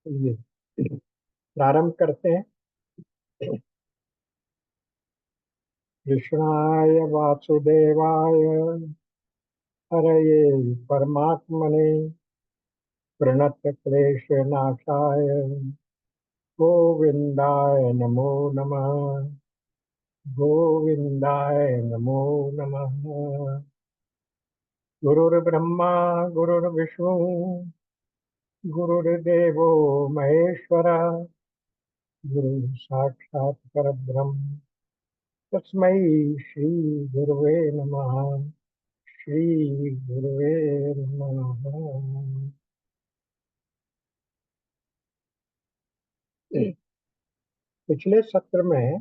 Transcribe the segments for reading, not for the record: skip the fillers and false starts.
चलिए प्रारंभ करते हैं। कृष्णाय वासुदेवाय हरये परमात्मने प्रणतक्लेशनाशाय गोविन्दाय नमो नमः। गोविन्दाय नमो नमः। गुरुर्ब्रह्मा गुरुर्विष्णु गुरुर्देवो महेश्वरः गुरु साक्षात् परब्रह्म तस्मै श्री गुरुवे नमः। श्री गुरुवे नमः। पिछले सत्र में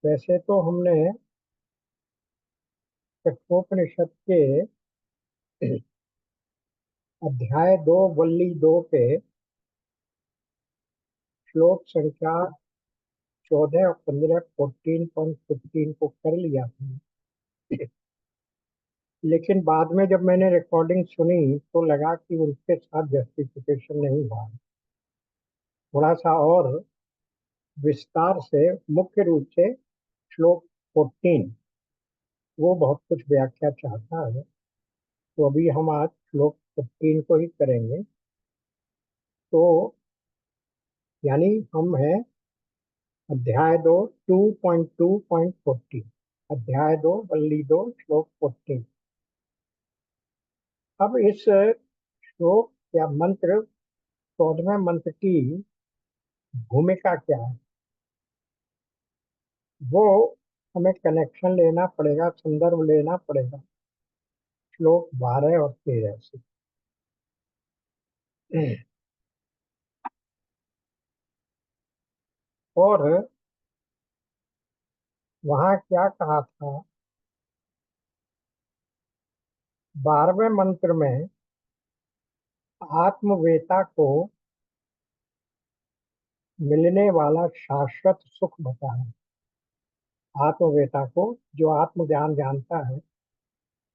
वैसे तो हमने कठोपनिषद के अध्याय 2 वल्ली 2 के श्लोक संख्या 14 और 15 14.15 को कर लिया था। लेकिन बाद में जब मैंने रिकॉर्डिंग सुनी तो लगा कि उनके साथ जस्टिफिकेशन नहीं हुआ। थोड़ा सा और विस्तार से, मुख्य रूप से श्लोक 14 वो बहुत कुछ व्याख्या चाहता है, तो अभी हम आज श्लोक 15 को ही करेंगे। तो यानी हम हैं अध्याय 2 2.2.14, अध्याय 2 वल्ली 2 श्लोक 14। अब इस श्लोक या मंत्र 14वें मंत्र की भूमिका क्या है, वो हमें कनेक्शन लेना पड़ेगा, संदर्भ लेना पड़ेगा श्लोक 12 और 13 से। और वहाँ क्या कहा था 12वें मंत्र में, आत्मवेता को मिलने वाला शाश्वत सुख बताया। आत्मवेता को, जो आत्मज्ञान जानता है,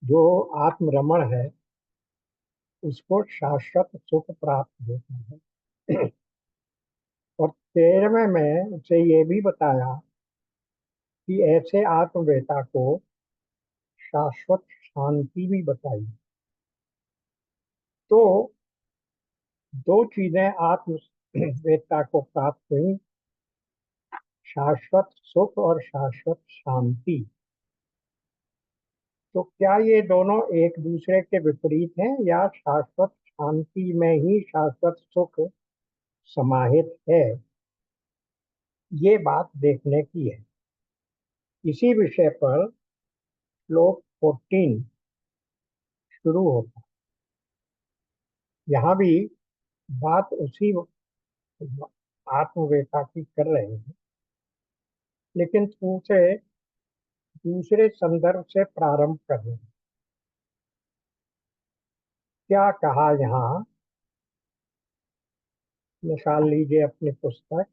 जो आत्मरमण है, उसको शाश्वत सुख प्राप्त होता है। और 13वें में उसे ये भी बताया कि ऐसे आत्मवेता को शाश्वत शांति भी बताई। तो दो चीजें आत्मवेता को प्राप्त हुई, शाश्वत सुख और शाश्वत शांति। तो क्या ये दोनों एक दूसरे के विपरीत हैं, या शाश्वत शांति में ही शाश्वत सुख समाहित है? ये बात देखने की है। इसी विषय पर श्लोक 14 शुरू होता है। यहाँ भी बात उसी आत्मवेता की कर रहे हैं, लेकिन दूसरे दूसरे संदर्भ से प्रारंभ कर रहे हैं। क्या कहा यहाँ, निकाल लीजिए अपनी पुस्तक।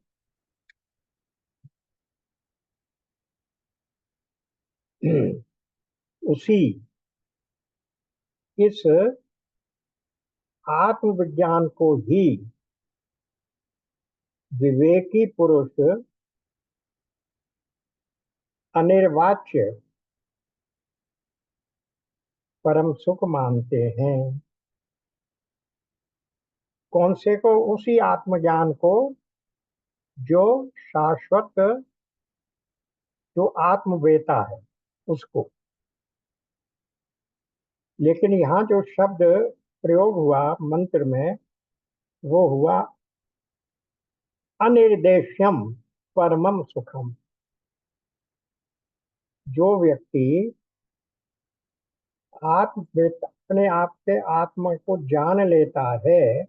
उसी इस आत्मविज्ञान को ही विवेकी पुरुष अनिर्वाच्य परम सुख मानते हैं। कौन से को? उसी आत्मज्ञान को जो शाश्वत, जो आत्मवेता है, उसको। लेकिन यहाँ जो शब्द प्रयोग हुआ मंत्र में, वो हुआ अनिर्देश्यम परमम सुखम। जो व्यक्ति आत्मवेता, अपने आप से आत्मा को जान लेता है,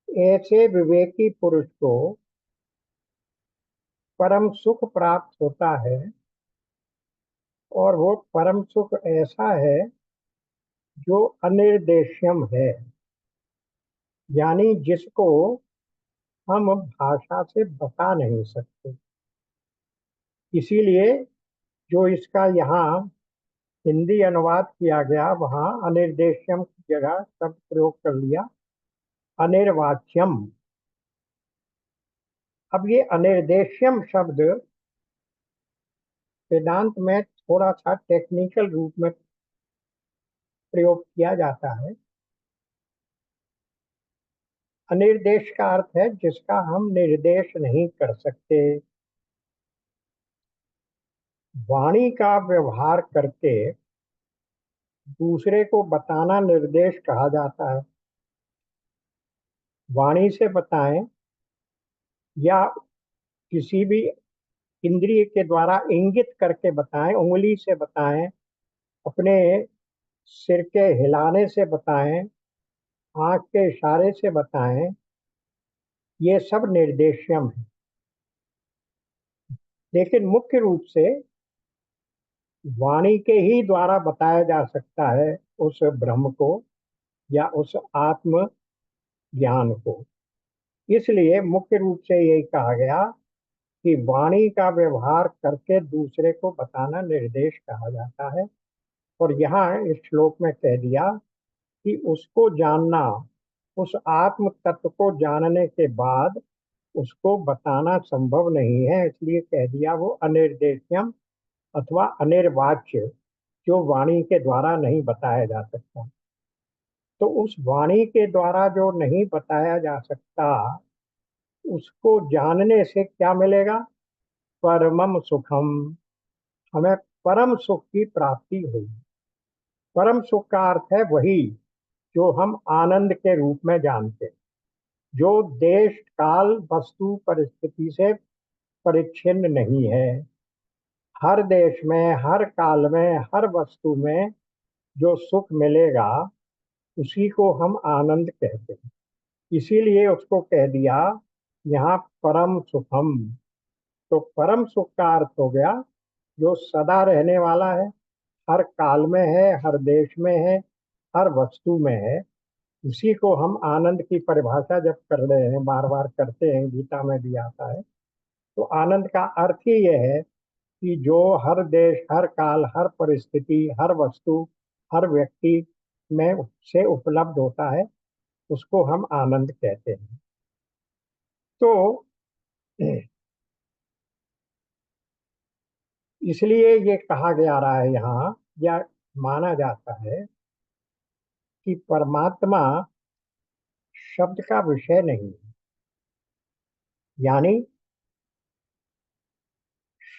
ऐसे विवेकी पुरुष को परम सुख प्राप्त होता है। और वो परम सुख ऐसा है जो अनिर्देश्यम है, यानी जिसको हम भाषा से बता नहीं सकते। इसीलिए जो इसका यहाँ हिंदी अनुवाद किया गया, वहाँ अनिर्देश्यम की जगह शब्द प्रयोग कर लिया अनिर्वाच्यम। अब ये अनिर्देश्यम शब्द वेदांत में थोड़ा सा टेक्निकल रूप में प्रयोग किया जाता है। अनिर्देश का अर्थ है जिसका हम निर्देश नहीं कर सकते। वाणी का व्यवहार करके दूसरे को बताना निर्देश कहा जाता है। वाणी से बताएं या किसी भी इंद्रिय के द्वारा इंगित करके बताएं, उंगली से बताएं, अपने सिर के हिलाने से बताएं, आंख के इशारे से बताएं, ये सब निर्देश्यम है। लेकिन मुख्य रूप से वाणी के ही द्वारा बताया जा सकता है उस ब्रह्म को या उस आत्म ज्ञान को। इसलिए मुख्य रूप से यही कहा गया कि वाणी का व्यवहार करके दूसरे को बताना निर्देश कहा जाता है। और यहाँ इस श्लोक में कह दिया कि उसको जानना, उस आत्म तत्व को जानने के बाद उसको बताना संभव नहीं है, इसलिए कह दिया वो अनिर्देश्यम अथवा अनिर्वाच्य, जो वाणी के द्वारा नहीं बताया जा सकता। तो उस वाणी के द्वारा जो नहीं बताया जा सकता, उसको जानने से क्या मिलेगा? परमम सुखम, हमें परम सुख की प्राप्ति हुई। परम सुख का अर्थ है वही जो हम आनंद के रूप में जानते हैं, जो देश काल वस्तु परिस्थिति से परिच्छिन्न नहीं है। हर देश में, हर काल में, हर वस्तु में जो सुख मिलेगा उसी को हम आनंद कहते हैं। इसीलिए उसको कह दिया यहाँ परम सुखम। तो परम सुख का अर्थ हो गया जो सदा रहने वाला है, हर काल में है, हर देश में है, हर वस्तु में है। उसी को हम आनंद की परिभाषा जब कर रहे हैं, बार बार करते हैं, गीता में भी आता है। तो आनंद का अर्थ ही यह है कि जो हर देश, हर काल, हर परिस्थिति, हर वस्तु, हर व्यक्ति में से उपलब्ध होता है, उसको हम आनंद कहते हैं। तो इसलिए ये कहा जा रहा है यहाँ, या माना जाता है कि परमात्मा शब्द का विषय नहीं है। यानी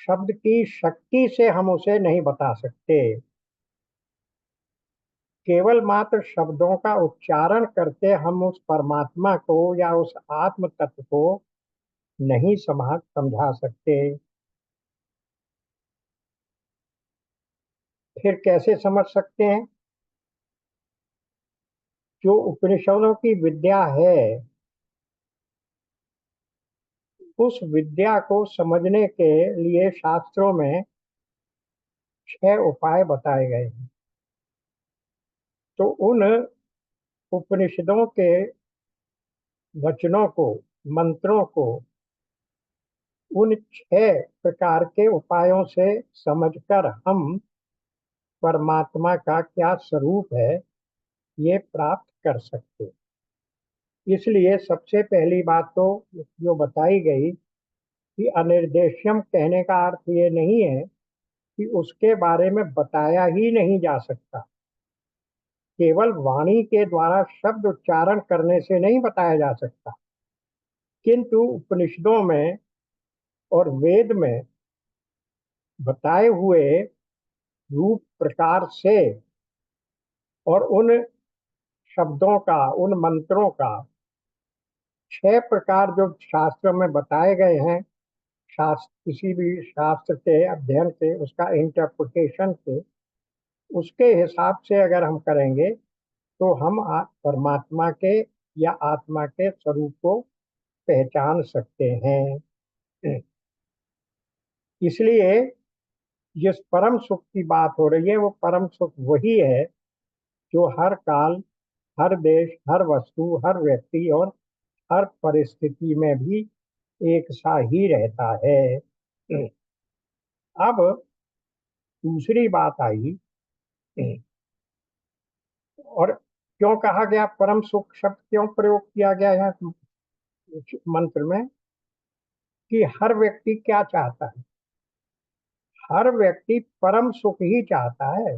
शब्द की शक्ति से हम उसे नहीं बता सकते। केवल मात्र शब्दों का उच्चारण करके हम उस परमात्मा को या उस आत्म तत्व को नहीं समझा सकते। फिर कैसे समझ सकते हैं? जो उपनिषदों की विद्या है, उस विद्या को समझने के लिए शास्त्रों में 6 उपाय बताए गए हैं। तो उन उपनिषदों के वचनों को, मंत्रों को, उन 6 प्रकार के उपायों से समझकर हम परमात्मा का क्या स्वरूप है ये प्राप्त कर सकते। इसलिए सबसे पहली बात तो जो बताई गई कि अनिर्देश्यम कहने का अर्थ ये नहीं है कि उसके बारे में बताया ही नहीं जा सकता। केवल वाणी के द्वारा शब्द उच्चारण करने से नहीं बताया जा सकता, किंतु उपनिषदों में और वेद में बताए हुए रूप प्रकार से और उन शब्दों का, उन मंत्रों का 6 प्रकार जो शास्त्र में बताए गए हैं, शास्त्र, किसी भी शास्त्र के अध्ययन से, उसका इंटरप्रिटेशन से, उसके हिसाब से अगर हम करेंगे तो हम परमात्मा के या आत्मा के स्वरूप को पहचान सकते हैं। इसलिए जिस परम सुख की बात हो रही है वो परम सुख वही है जो हर काल, हर देश, हर वस्तु, हर व्यक्ति और हर परिस्थिति में भी एक सा ही रहता है। अब दूसरी बात आई, और क्यों कहा गया, परम सुख शब्द क्यों प्रयोग किया गया है मंत्र में? कि हर व्यक्ति क्या चाहता है? हर व्यक्ति परम सुख ही चाहता है।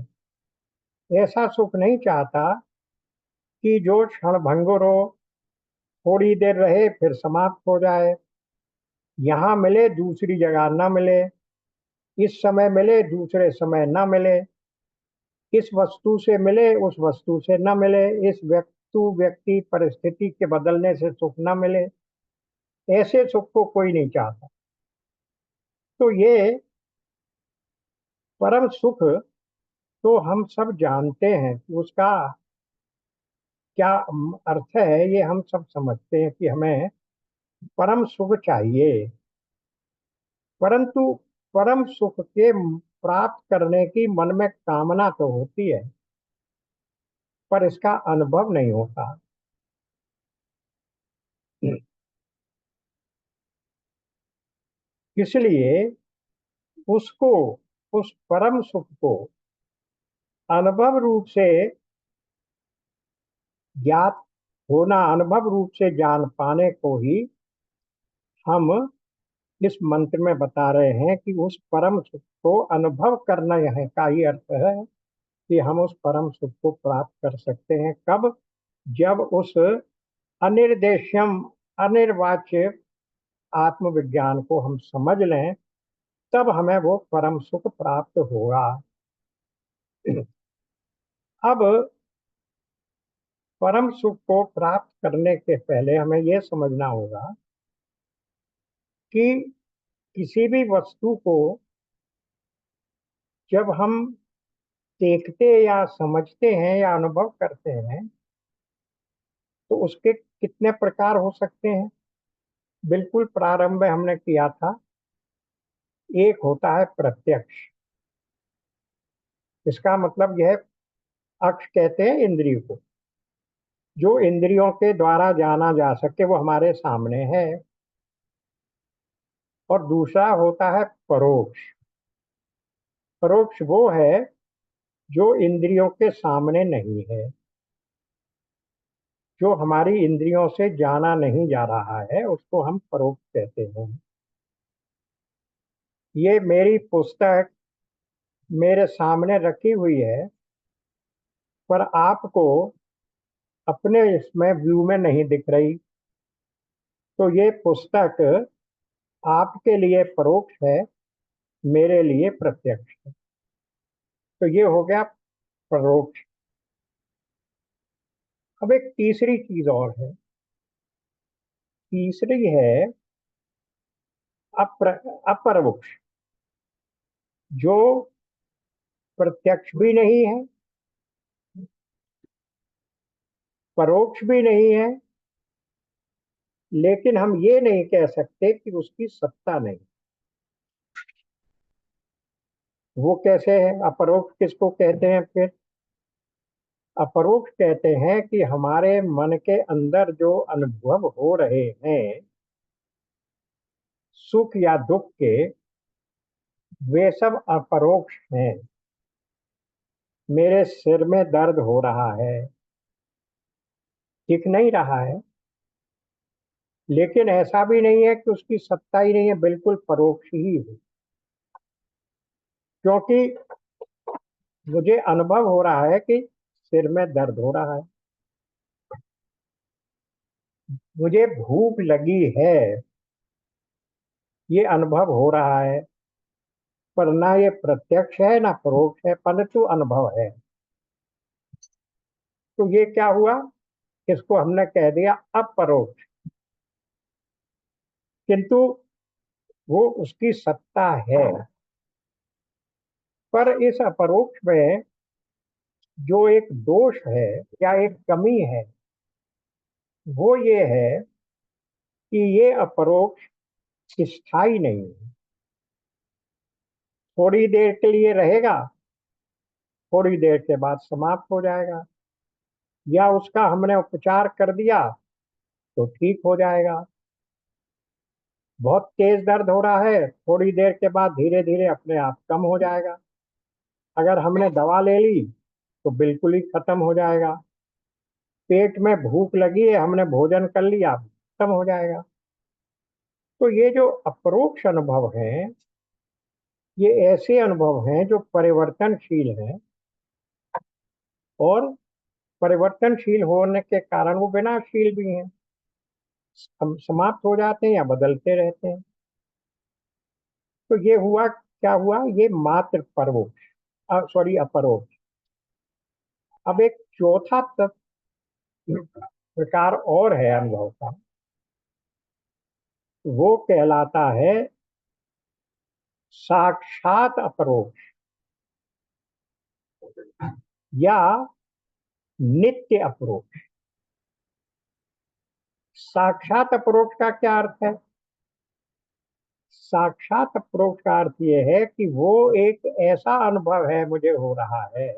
ऐसा सुख नहीं चाहता कि जो क्षण भंगुर हो, थोड़ी देर रहे फिर समाप्त हो जाए, यहाँ मिले दूसरी जगह ना मिले, इस समय मिले दूसरे समय ना मिले, इस वस्तु से मिले उस वस्तु से न मिले, इस व्यक्ति परिस्थिति के बदलने से सुख न मिले। ऐसे सुख को कोई नहीं चाहता। तो ये परम सुख तो हम सब जानते हैं कि उसका क्या अर्थ है, ये हम सब समझते हैं कि हमें परम सुख चाहिए। परंतु परम सुख के प्राप्त करने की मन में कामना तो होती है, पर इसका अनुभव नहीं होता। इसलिए उसको, उस परम सुख को अनुभव रूप से ज्ञात होना, अनुभव रूप से जान पाने को ही हम इस मंत्र में बता रहे हैं कि उस परम सुख को अनुभव करना, यह का ही अर्थ है कि हम उस परम सुख को प्राप्त कर सकते हैं। कब? जब उस अनिर्देश्यम, अनिर्वाच्य आत्मविज्ञान को हम समझ लें, तब हमें वो परम सुख प्राप्त होगा। अब परम सुख को प्राप्त करने के पहले हमें यह समझना होगा कि किसी भी वस्तु को जब हम देखते या समझते हैं या अनुभव करते हैं, तो उसके कितने प्रकार हो सकते हैं? बिल्कुल प्रारंभ में हमने किया था, एक होता है प्रत्यक्ष। इसका मतलब यह, अक्ष कहते हैं इंद्रिय को, जो इंद्रियों के द्वारा जाना जा सके, वो हमारे सामने है। और दूसरा होता है परोक्ष। परोक्ष वो है जो इंद्रियों के सामने नहीं है, जो हमारी इंद्रियों से जाना नहीं जा रहा है, उसको हम परोक्ष कहते हैं। ये मेरी पुस्तक मेरे सामने रखी हुई है, पर आपको अपने इसमें व्यू में नहीं दिख रही, तो ये पुस्तक आपके लिए परोक्ष है, मेरे लिए प्रत्यक्ष है। तो ये हो गया परोक्ष। अब एक तीसरी चीज और है। तीसरी है अपरोक्ष, जो प्रत्यक्ष भी नहीं है, परोक्ष भी नहीं है, लेकिन हम ये नहीं कह सकते कि उसकी सत्ता नहीं। वो कैसे है? अपरोक्ष किसको कहते हैं फिर? अपरोक्ष कहते हैं कि हमारे मन के अंदर जो अनुभव हो रहे हैं सुख या दुख के, वे सब अपरोक्ष हैं। मेरे सिर में दर्द हो रहा है, दिख नहीं रहा है, लेकिन ऐसा भी नहीं है कि उसकी सत्ता ही नहीं है, बिल्कुल परोक्ष ही है। क्योंकि मुझे अनुभव हो रहा है कि सिर में दर्द हो रहा है, मुझे भूख लगी है, ये अनुभव हो रहा है, पर ना ये प्रत्यक्ष है ना परोक्ष है, परंतु अनुभव है। तो ये क्या हुआ? इसको हमने कह दिया अपरोक्ष। किंतु वो उसकी सत्ता है। पर इस अपरोक्ष में जो एक दोष है या एक कमी है, वो ये है कि ये अपरोक्ष स्थायी नहीं है। थोड़ी देर के लिए रहेगा, थोड़ी देर के बाद समाप्त हो जाएगा, या उसका हमने उपचार कर दिया तो ठीक हो जाएगा। बहुत तेज दर्द हो रहा है, थोड़ी देर के बाद धीरे धीरे अपने आप कम हो जाएगा। अगर हमने दवा ले ली तो बिल्कुल ही खत्म हो जाएगा। पेट में भूख लगी है, हमने भोजन कर लिया, खत्म हो जाएगा। तो ये जो अपरोक्ष अनुभव हैं, ये ऐसे अनुभव हैं जो परिवर्तनशील हैं, और परिवर्तनशील होने के कारण वो विनाशशील भी हैं। हम समाप्त हो जाते हैं या बदलते रहते हैं। तो ये हुआ, क्या हुआ, ये मात्र परोक्ष, सॉरी अपरोक्ष। अब एक चौथा प्रकार और है अनुभव का, वो कहलाता है साक्षात अपरोक्ष या नित्य अपरोक्ष। साक्षात अपरोक्ष का क्या अर्थ है? साक्षात अपरोक्ष का अर्थ ये है कि वो एक ऐसा अनुभव है, मुझे हो रहा है,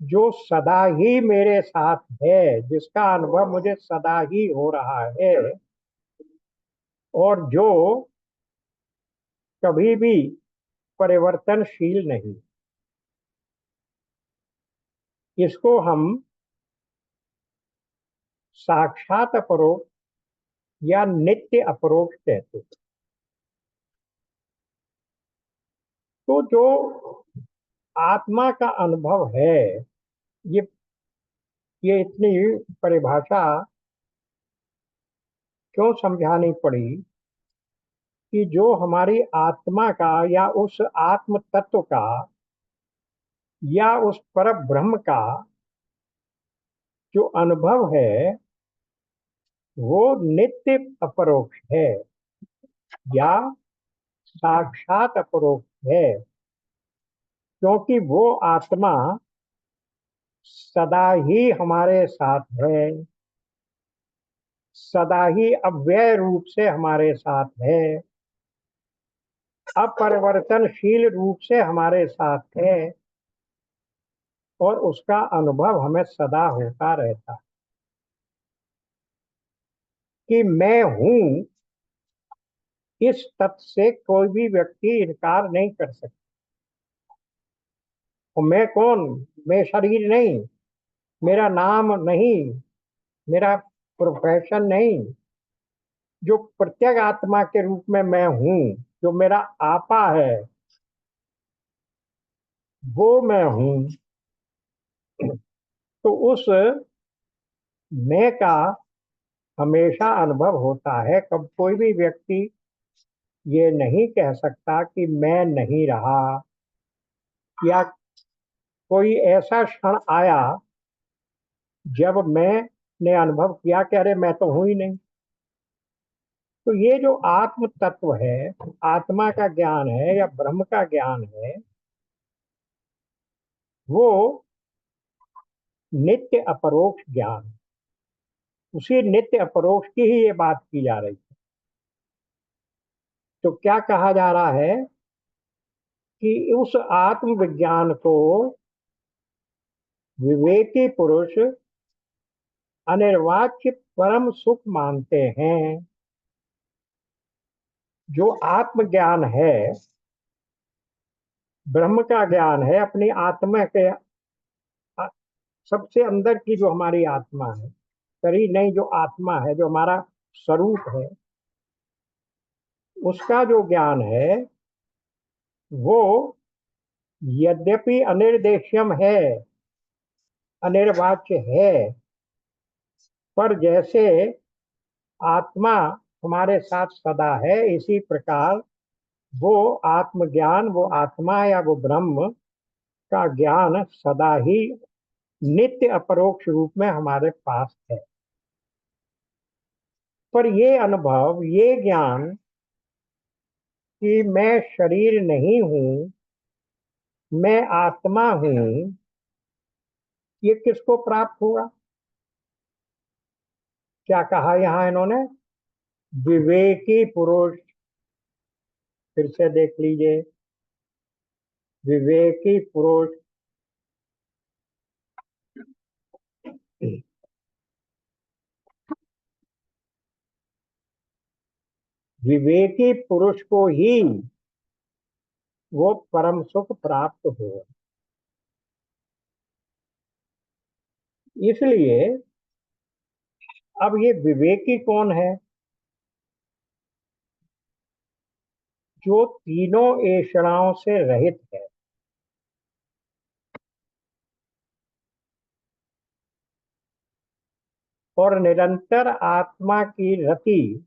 जो सदा ही मेरे साथ है, जिसका अनुभव मुझे सदा ही हो रहा है, और जो कभी भी परिवर्तनशील नहीं। इसको हम साक्षात अपरोक्ष या नित्य अपरोक्ष कहते हैं। तो जो आत्मा का अनुभव है, ये ये इतनी परिभाषा क्यों समझानी पड़ी कि जो हमारी आत्मा का या उस आत्म तत्व का या उस पर ब्रह्म का जो अनुभव है, वो नित्य अपरोक्ष है या साक्षात अपरोक्ष है, क्योंकि वो आत्मा सदा ही हमारे साथ है, सदा ही अव्यय रूप से हमारे साथ है, अपरिवर्तनशील रूप से हमारे साथ है, और उसका अनुभव हमें सदा होता रहता है कि मैं हूं। इस तथ्य से कोई भी व्यक्ति इनकार नहीं कर सकता। और मैं कौन? मैं शरीर नहीं, मेरा नाम नहीं, मेरा प्रोफेशन नहीं। जो प्रत्येक आत्मा के रूप में मैं हूं, जो मेरा आपा है, वो मैं हूं। तो उस मैं का हमेशा अनुभव होता है। कब कोई भी व्यक्ति ये नहीं कह सकता कि मैं नहीं रहा, या कोई ऐसा क्षण आया जब मैंने अनुभव किया कि अरे मैं तो हूं ही नहीं। तो ये जो आत्म तत्व है, आत्मा का ज्ञान है या ब्रह्म का ज्ञान है, वो नित्य अपरोक्ष ज्ञान, उसी नित्य अपरोक्ष की ही ये बात की जा रही है। तो क्या कहा जा रहा है कि उस आत्म विज्ञान को विवेकी पुरुष अनिर्वाच्य परम सुख मानते हैं। जो आत्म ज्ञान है, ब्रह्म का ज्ञान है, अपनी आत्मा के सबसे अंदर की जो हमारी आत्मा है, शरीर नहीं, जो आत्मा है, जो हमारा स्वरूप है, उसका जो ज्ञान है, वो यद्यपि अनिर्देश्यम है, अनिर्वाच्य है, पर जैसे आत्मा हमारे साथ सदा है, इसी प्रकार वो आत्मज्ञान, वो आत्मा या वो ब्रह्म का ज्ञान सदा ही नित्य अपरोक्ष रूप में हमारे पास है। पर ये अनुभव, ये ज्ञान कि मैं शरीर नहीं हूं, मैं आत्मा हूं, ये किसको प्राप्त होगा? क्या कहा यहां इन्होंने? विवेकी पुरुष। फिर से देख लीजिए, विवेकी पुरुष। विवेकी पुरुष को ही वो परम सुख प्राप्त हो। इसलिए अब ये विवेकी कौन है? जो तीनों ऐषणाओं से रहित है और निरंतर आत्मा की रति,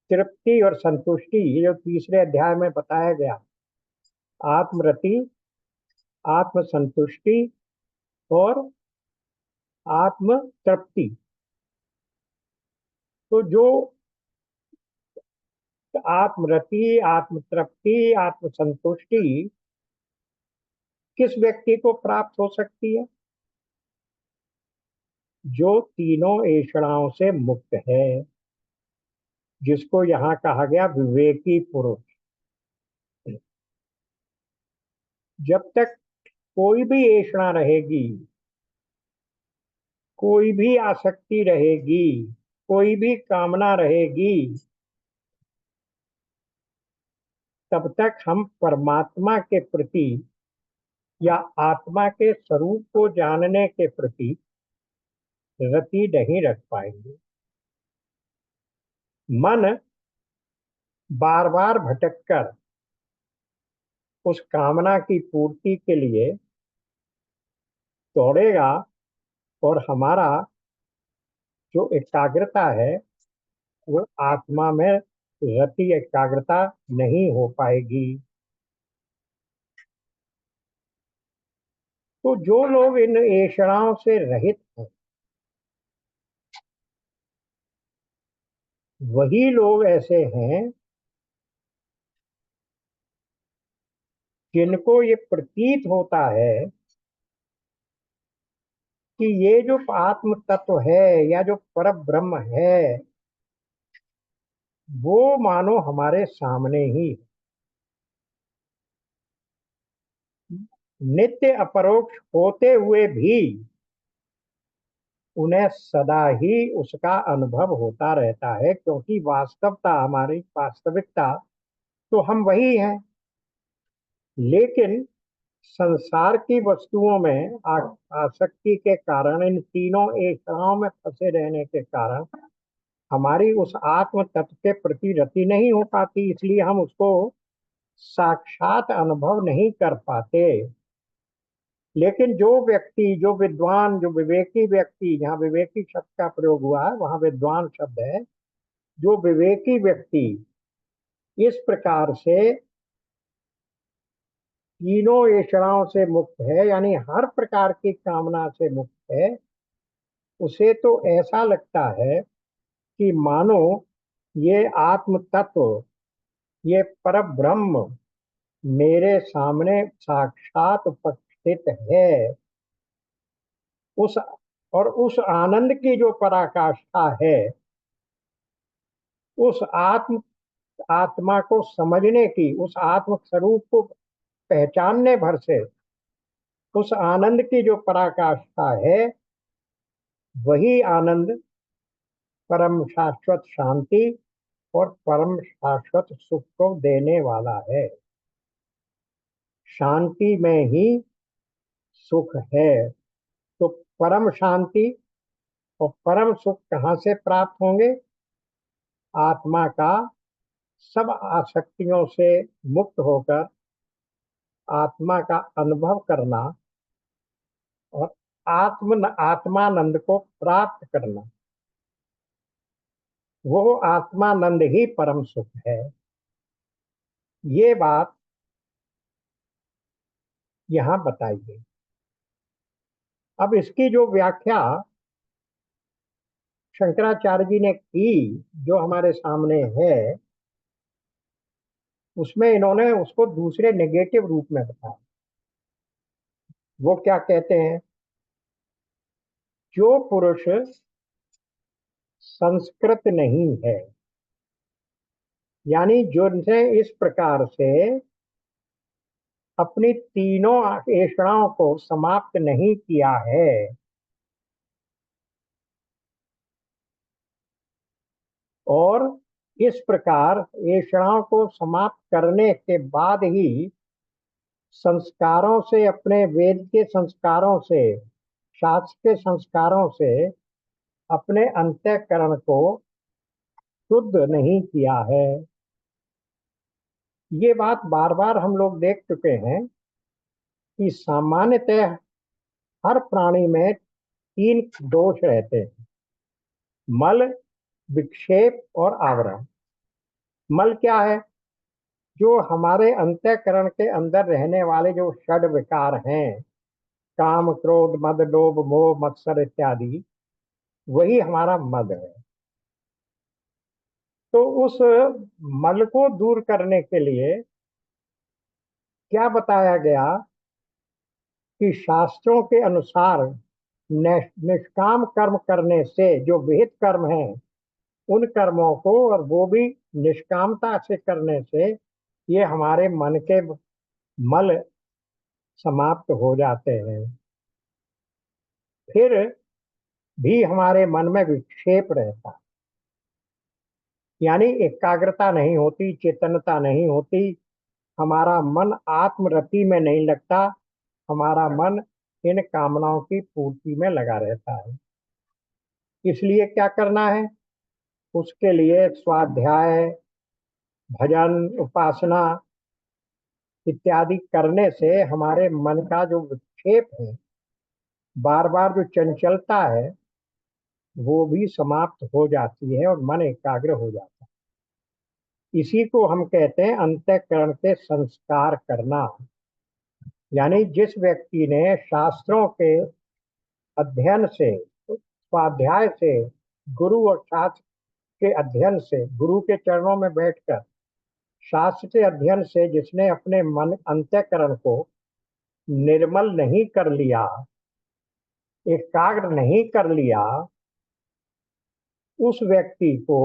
तृप्ति और संतुष्टि, ये जो तीसरे अध्याय में बताया गया, आत्मरति, आत्म संतुष्टि और आत्म तृप्ति। तो जो आत्मरति, आत्म तृप्ति, आत्म संतुष्टि किस व्यक्ति को प्राप्त हो सकती है? जो तीनों ऐषणाओं से मुक्त है, जिसको यहाँ कहा गया विवेकी पुरुष। जब तक कोई भी ऐषणा रहेगी, कोई भी आसक्ति रहेगी, कोई भी कामना रहेगी, तब तक हम परमात्मा के प्रति या आत्मा के स्वरूप को जानने के प्रति रति नहीं रख पाएंगे। मन बार बार भटककर उस कामना की पूर्ति के लिए दौड़ेगा और हमारा जो एकाग्रता है वो आत्मा में रति एकाग्रता नहीं हो पाएगी। तो जो लोग इन ऐषणाओं से रहित हैं, वही लोग ऐसे हैं जिनको ये प्रतीत होता है कि ये जो आत्म तत्व है या जो पर ब्रह्म है वो मानो हमारे सामने ही नित्य अपरोक्ष होते हुए भी उन्हें सदा ही उसका अनुभव होता रहता है, क्योंकि वास्तवता, हमारी वास्तविकता तो हम वही हैं। लेकिन संसार की वस्तुओं में आसक्ति के कारण, इन तीनों ऐसाओं में फंसे रहने के कारण हमारी उस आत्म तत्व के प्रति रति नहीं हो पाती, इसलिए हम उसको साक्षात अनुभव नहीं कर पाते। लेकिन जो व्यक्ति, जो विद्वान, जो विवेकी व्यक्ति, यहाँ विवेकी शब्द का प्रयोग हुआ है, वहां विद्वान शब्द है, जो विवेकी व्यक्ति इस प्रकार से तीनों ऐषणाओं से मुक्त है, यानी हर प्रकार की कामना से मुक्त है, उसे तो ऐसा लगता है कि मानो ये आत्म तत्व, ये पर ब्रह्म मेरे सामने साक्षात उपस्थित है। उस और उस आनंद की जो पराकाष्ठा है, उस आत्मा को समझने की, उस आत्म स्वरूप को पहचानने भर से उस आनंद की जो पराकाष्ठा है, वही आनंद परम शाश्वत शांति और परम शाश्वत सुख को देने वाला है। शांति में ही सुख है। तो परम शांति और परम सुख कहाँ से प्राप्त होंगे? आत्मा का सब आसक्तियों से मुक्त होकर आत्मा का अनुभव करना और आत्मानंद को प्राप्त करना, वो आत्मानंद ही परम सुख है। ये बात यहाँ बताई गई। अब इसकी जो व्याख्या शंकराचार्य जी ने की, जो हमारे सामने है, उसमें इन्होंने उसको दूसरे नेगेटिव रूप में बताया। वो क्या कहते हैं? जो पुरुष संस्कृत नहीं है, यानी जिनसे इस प्रकार से अपनी तीनों ऐषणाओं को समाप्त नहीं किया है, और इस प्रकार ऐषणाओं को समाप्त करने के बाद ही संस्कारों से, अपने वेद के संस्कारों से शास्त्र के संस्कारों से अपने अंतःकरण को शुद्ध नहीं किया है। ये बात बार बार हम लोग देख चुके हैं कि सामान्यतः हर प्राणी में तीन दोष रहते हैं: मल, विक्षेप और आवरण। मल क्या है? जो हमारे अंतःकरण के अंदर रहने वाले जो षड विकार हैं, काम, क्रोध, मद, लोभ, मोह, मत्सर इत्यादि, वही हमारा मल है। तो उस मल को दूर करने के लिए क्या बताया गया कि शास्त्रों के अनुसार निष्काम कर्म करने से, जो विहित कर्म हैं, उन कर्मों को, और वो भी निष्कामता से करने से, ये हमारे मन के मल समाप्त हो जाते हैं। फिर भी हमारे मन में विक्षेप रहता, यानी एकाग्रता नहीं होती, चेतनता नहीं होती, हमारा मन आत्मरति में नहीं लगता, हमारा मन इन कामनाओं की पूर्ति में लगा रहता है। इसलिए क्या करना है? उसके लिए स्वाध्याय, भजन, उपासना इत्यादि करने से हमारे मन का जो विक्षेप है, बार बार जो चंचलता है, वो भी समाप्त हो जाती है और मन एकाग्र हो जाता है। इसी को हम कहते हैं अंतःकरण के संस्कार करना। यानी जिस व्यक्ति ने शास्त्रों के अध्ययन से, स्वाध्याय से, गुरु और शास्त्र के अध्ययन से, गुरु के चरणों में बैठकर शास्त्र के अध्ययन से जिसने अपने मन अंतःकरण को निर्मल नहीं कर लिया, एकाग्र नहीं कर लिया, उस व्यक्ति को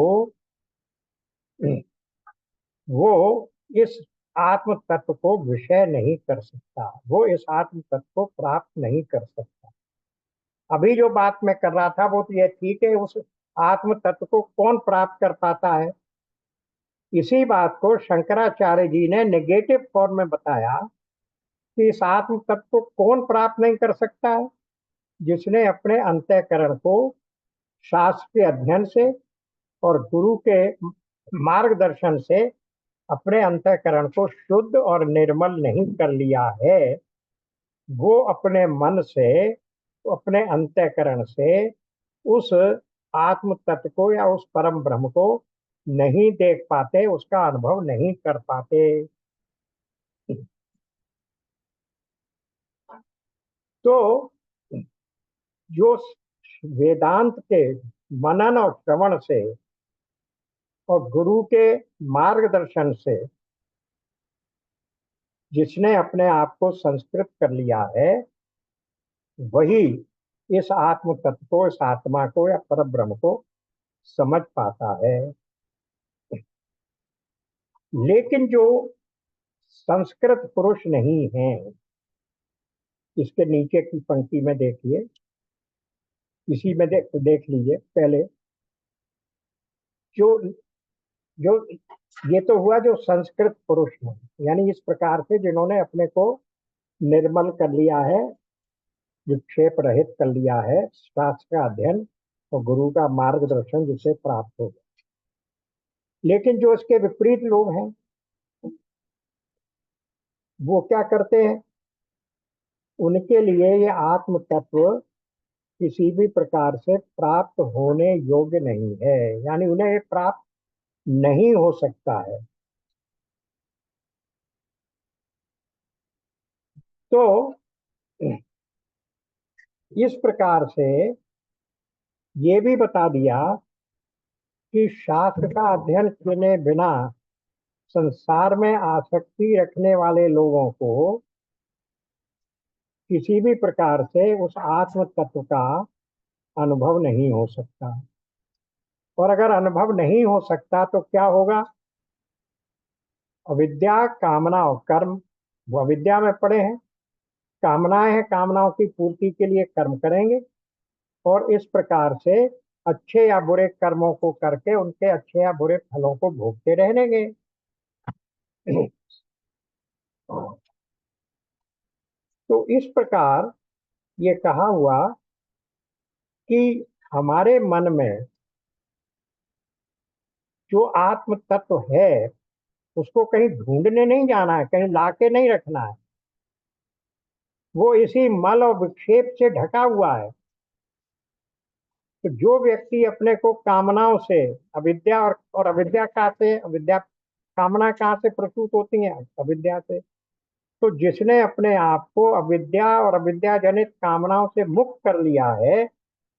वो इस आत्म तत्व को विषय नहीं कर सकता, वो इस आत्म तत्व को प्राप्त नहीं कर सकता। अभी जो बात मैं कर रहा था वो तो ये ठीक है, उस आत्म तत्व को कौन प्राप्त कर पाता है? इसी बात को शंकराचार्य जी ने नेगेटिव फॉर्म में बताया कि इस आत्म तत्व को कौन प्राप्त नहीं कर सकता है? जिसने अपने अंतःकरण को शास्त्र के अध्ययन से और गुरु के मार्गदर्शन से अपने अंतःकरण को शुद्ध और निर्मल नहीं कर लिया है, वो अपने मन से, अपने अंतःकरण से उस आत्म तत्व को या उस परम ब्रह्म को नहीं देख पाते, उसका अनुभव नहीं कर पाते। तो जो वेदांत के मनन और श्रवण से और गुरु के मार्गदर्शन से जिसने अपने आप को संस्कृत कर लिया है, वही इस आत्म तत्व को, इस आत्मा को या पर ब्रह्म को समझ पाता है। लेकिन जो संस्कृत पुरुष नहीं है, इसके नीचे की पंक्ति में देखिए, इसी में देख लीजिए पहले। जो जो ये तो हुआ जो संस्कृत पुरुष है, यानी इस प्रकार से जिन्होंने अपने को निर्मल कर लिया है, विक्षेप रहित कर लिया है, शास्त्र का अध्ययन और गुरु का मार्गदर्शन जिसे प्राप्त हो गया। लेकिन जो इसके विपरीत लोग हैं, वो क्या करते हैं? उनके लिए ये आत्म तत्व किसी भी प्रकार से प्राप्त होने योग्य नहीं है, यानी उन्हें ये प्राप्त नहीं हो सकता है। तो इस प्रकार से ये भी बता दिया कि शास्त्र का अध्ययन किए बिना संसार में आसक्ति रखने वाले लोगों को किसी भी प्रकार से उस आत्म तत्व का अनुभव नहीं हो सकता। और अगर अनुभव नहीं हो सकता तो क्या होगा? अविद्या, कामना और कर्म। वो अविद्या में पड़े हैं, कामनाएं हैं, कामनाओं की पूर्ति के लिए कर्म करेंगे और इस प्रकार से अच्छे या बुरे कर्मों को करके उनके अच्छे या बुरे फलों को भोगते रहेंगे। तो इस प्रकार ये कहा हुआ कि हमारे मन में जो आत्म तत्व है उसको कहीं ढूंढने नहीं जाना है, कहीं लाके नहीं रखना है। वो इसी मल और विक्षेप से ढका हुआ है। तो जो व्यक्ति अपने को कामनाओं से, अविद्या और अविद्या कहाँ से, अविद्या कामना कहाँ से प्रसूत होती है? अविद्या से। तो जिसने अपने आप को अविद्या और अविद्या जनित कामनाओं से मुक्त कर लिया है,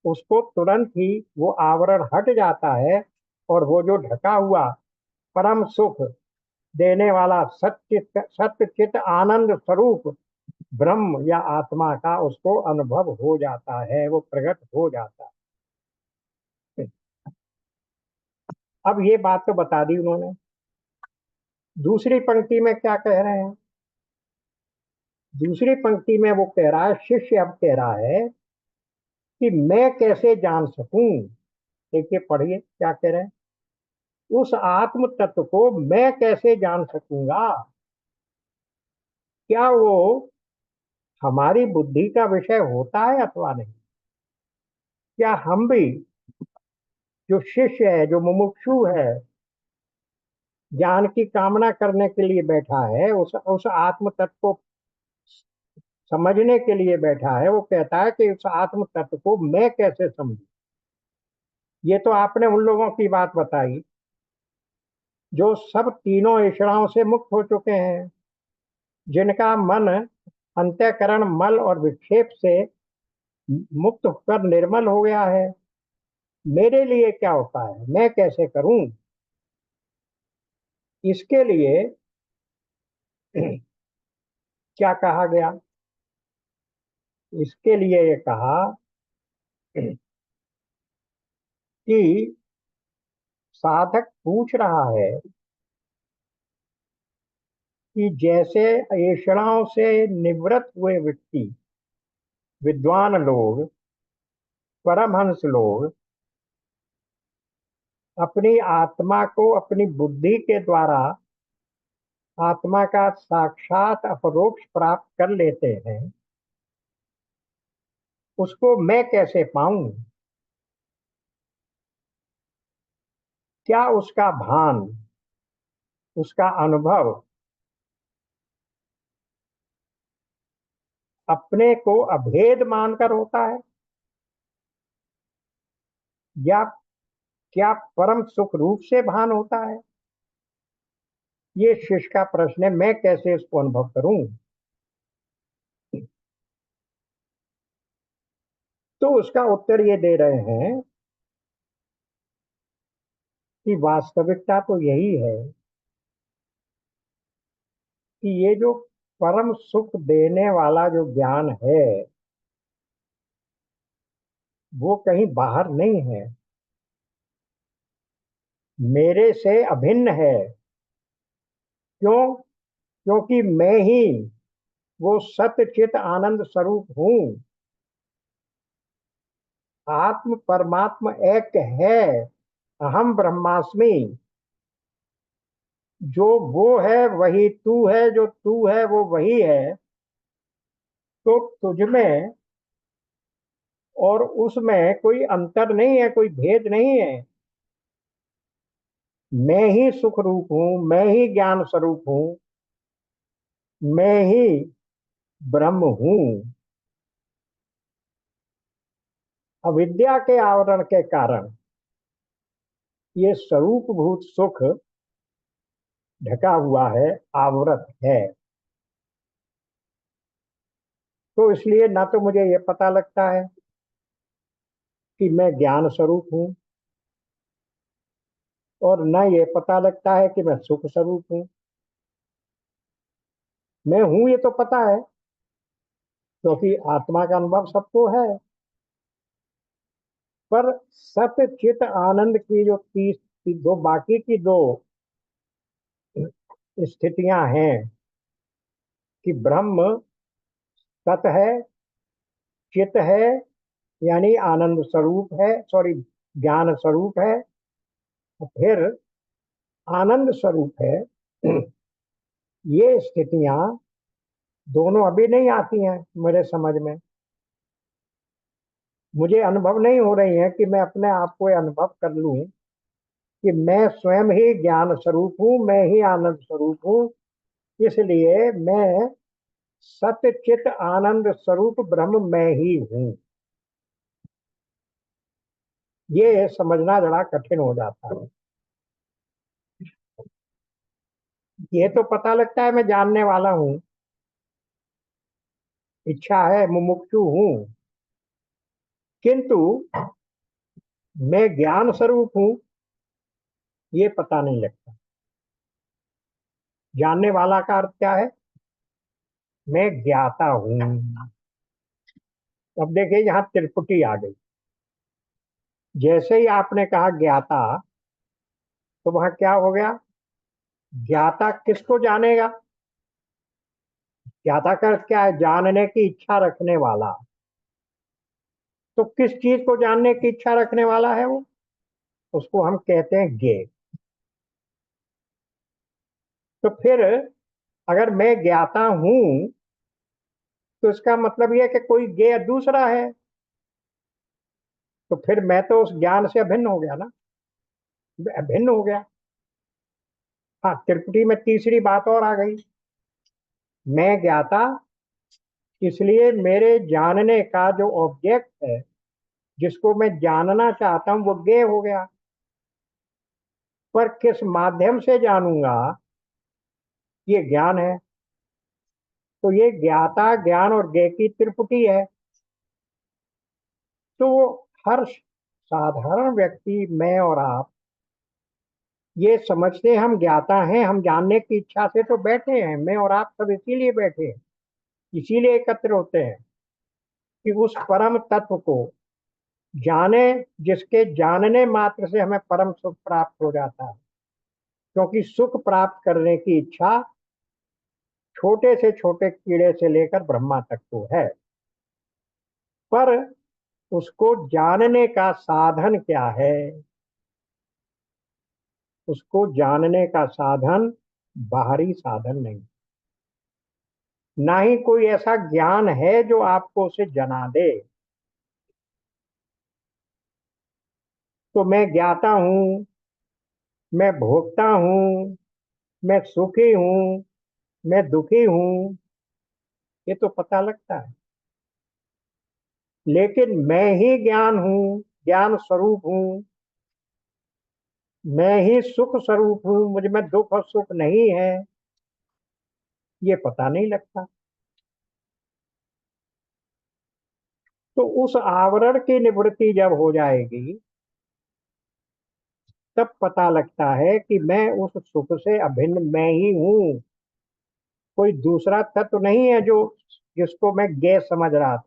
उसको तुरंत ही वो आवरण हट जाता है, और वो जो ढका हुआ परम सुख देने वाला सत्य चित आनंद स्वरूप ब्रह्म या आत्मा का उसको अनुभव हो जाता है, वो प्रकट हो जाता है। अब ये बात तो बता दी उन्होंने। दूसरी पंक्ति में क्या कह रहे हैं? दूसरी पंक्ति में वो कह रहा है, शिष्य अब कह रहा है कि मैं कैसे जान सकूं। देखिए, पढ़िए क्या कह रहे हैं। उस आत्म तत्व को मैं कैसे जान सकूंगा? क्या वो हमारी बुद्धि का विषय होता है अथवा नहीं? क्या हम भी, जो शिष्य है, जो मुमुक्षु है, ज्ञान की कामना करने के लिए बैठा है, उस आत्म तत्व को समझने के लिए बैठा है, वो कहता है कि उस आत्म तत्व को मैं कैसे समझूं? ये तो आपने उन लोगों की बात बताई जो सब तीनों इषणाओं से मुक्त हो चुके हैं, जिनका मन अंतःकरण मल और विक्षेप से मुक्त होकर निर्मल हो गया है। मेरे लिए क्या होता है, मैं कैसे करूं? इसके लिए क्या कहा गया? इसके लिए ये कहा कि साधक पूछ रहा है कि जैसे ऐषणाओं से निवृत्त हुए व्यक्ति, विद्वान लोग, परमहंस लोग अपनी आत्मा को अपनी बुद्धि के द्वारा आत्मा का साक्षात अपरोक्ष प्राप्त कर लेते हैं, उसको मैं कैसे पाऊं? क्या उसका भान, उसका अनुभव अपने को अभेद मानकर होता है, या क्या परम सुख रूप से भान होता है? ये शिष्य का प्रश्न है, मैं कैसे इसको अनुभव करूं? तो उसका उत्तर ये दे रहे हैं कि वास्तविकता तो यही है कि ये जो परम सुख देने वाला जो ज्ञान है, वो कहीं बाहर नहीं है, मेरे से अभिन्न है। क्यों? क्योंकि मैं ही वो सत्य चित आनंद स्वरूप हूं। आत्म परमात्म एक है। अहम ब्रह्मास्मि। जो वो है वही तू है, जो तू है वो वही है। तो तुझ में और उसमें कोई अंतर नहीं है, कोई भेद नहीं है। मैं ही सुख रूप हूं, मैं ही ज्ञान स्वरूप हूं, मैं ही ब्रह्म हूं। अविद्या के आवरण के कारण ये स्वरूप भूत सुख ढका हुआ है, आवृत है। तो इसलिए ना तो मुझे ये पता लगता है कि मैं ज्ञान स्वरूप हूं, और न ये पता लगता है कि मैं सुख स्वरूप हूं। मैं हूं ये तो पता है, क्योंकि आत्मा का अनुभव सबको है। पर सत्य चित आनंद की जो दो बाकी की दो स्थितियां हैं, कि ब्रह्म सत है, चित है, यानी आनंद स्वरूप है, सॉरी, ज्ञान स्वरूप है, और फिर आनंद स्वरूप है। ये स्थितियां दोनों अभी नहीं आती हैं मेरे समझ में। मुझे अनुभव नहीं हो रही है कि मैं अपने आप को ये अनुभव कर लूं कि मैं स्वयं ही ज्ञान स्वरूप हूँ, मैं ही आनंद स्वरूप हूँ। इसलिए मैं सत्य चित आनंद स्वरूप ब्रह्म मैं ही हूँ। ये समझना जरा कठिन हो जाता है। ये तो पता लगता है मैं जानने वाला हूँ, इच्छा है, मुमुक्षु हूँ, किंतु मैं ज्ञान स्वरूप हूँ ये पता नहीं लगता। जानने वाला का अर्थ क्या है? मैं ज्ञाता हूँ। अब देखिए यहाँ त्रिपुटी आ गई। जैसे ही आपने कहा ज्ञाता, तो वहां क्या हो गया? ज्ञाता किसको जानेगा? ज्ञाता का अर्थ क्या है? जानने की इच्छा रखने वाला। तो किस चीज को जानने की इच्छा रखने वाला है वो? उसको हम कहते हैं ज्ञ। तो फिर अगर मैं ज्ञाता हूं, तो इसका मतलब यह है कि कोई ज्ञ दूसरा है। तो फिर मैं तो उस ज्ञान से अभिन्न हो गया ना, अभिन्न हो गया। हाँ, त्रिपुटी में तीसरी बात और आ गई। मैं ज्ञाता, इसलिए मेरे जानने का जो ऑब्जेक्ट है, जिसको मैं जानना चाहता हूं, वो ज्ञ हो गया। पर किस माध्यम से जानूंगा, ये ज्ञान है। तो ये ज्ञाता, ज्ञान और ज्ञ की त्रिपुटी है। तो हर साधारण व्यक्ति, मैं और आप, ये समझते हैं हम ज्ञाता हैं, हम जानने की इच्छा से तो बैठे हैं। मैं और आप सब इसीलिए बैठे हैं, इसीलिए एकत्र होते हैं कि उस परम तत्व को जाने, जिसके जानने मात्र से हमें परम सुख प्राप्त हो जाता है। क्योंकि सुख प्राप्त करने की इच्छा छोटे से छोटे कीड़े से लेकर ब्रह्मा तक को है। पर उसको जानने का साधन क्या है? उसको जानने का साधन बाहरी साधन नहीं, ना ही कोई ऐसा ज्ञान है जो आपको उसे जना दे। तो मैं ज्ञाता हूं, मैं भोगता हूं, मैं सुखी हूं, मैं दुखी हूं, ये तो पता लगता है। लेकिन मैं ही ज्ञान हूं, ज्ञान स्वरूप हूं, मैं ही सुख स्वरूप हूं, मुझ में दुख और सुख नहीं है, ये पता नहीं लगता। तो उस आवरण की निवृत्ति जब हो जाएगी, तब पता लगता है कि मैं उस सुख से अभिन्न मैं ही हूं। कोई दूसरा तत्व नहीं है जो, जिसको मैं ज्ञ समझ रहा था।